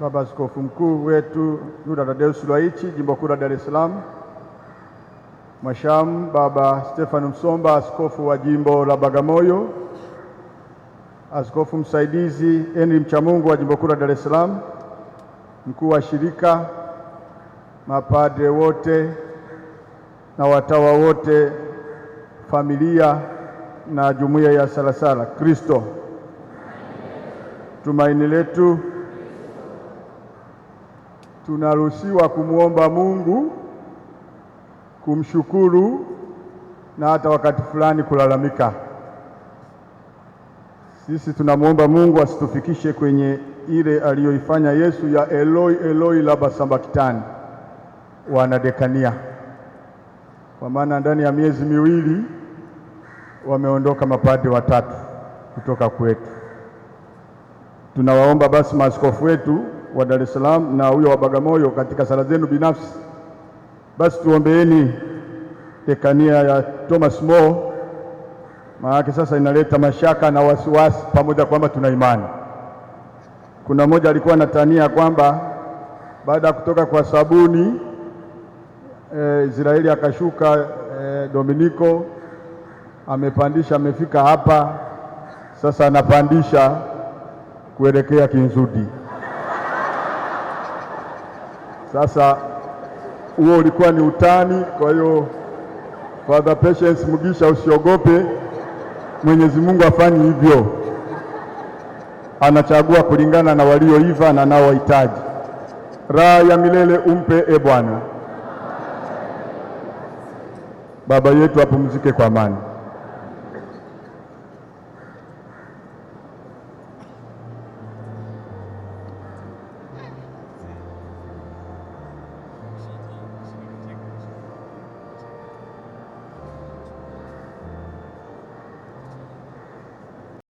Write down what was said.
Baba Askofu Mkuu wetu Yuda Thaddaeus Ruwa'ichi, Jimbo Kuu la Dar es Salaam, Mhashamu Baba Stefano Msomba, Askofu wa Jimbo la Bagamoyo, Askofu Msaidizi Henry Mchamungu wa Jimbo Kuu la Dar es Salaam, Mkuu wa Shirika, mapadre wote na watawa wote, familia na jumuiya ya Salasala. Kristo tumaini letu. Tunaruhusiwa kumwomba Mungu, kumshukuru na hata wakati fulani kulalamika. Sisi tunamwomba Mungu asitufikishe kwenye ile aliyoifanya Yesu ya Eloi Eloi lama sabakthani, wanadekania, kwa maana ndani ya miezi miwili wameondoka mapadre watatu kutoka kwetu. Tunawaomba basi maaskofu wetu wa Dar es Salaam na huyo wa Bagamoyo, katika sala zenu binafsi, basi tuombeeni dekania ya Thomas More, maana sasa inaleta mashaka na wasiwasi, pamoja kwamba tuna imani. Kuna mmoja alikuwa anatania kwamba baada ya kutoka kwa sabuni Israeli akashuka Dominiko, amepandisha, amefika hapa sasa, anapandisha kuelekea Kinzudi. Sasa huo ulikuwa ni utani. Kwa hiyo Father Patience Mugisha, usiogope, Mwenyezi Mungu afanye hivyo, anachagua kulingana na walioiva na nao wahitaji. Raha ya milele umpe, e Bwana. Baba yetu apumzike kwa amani.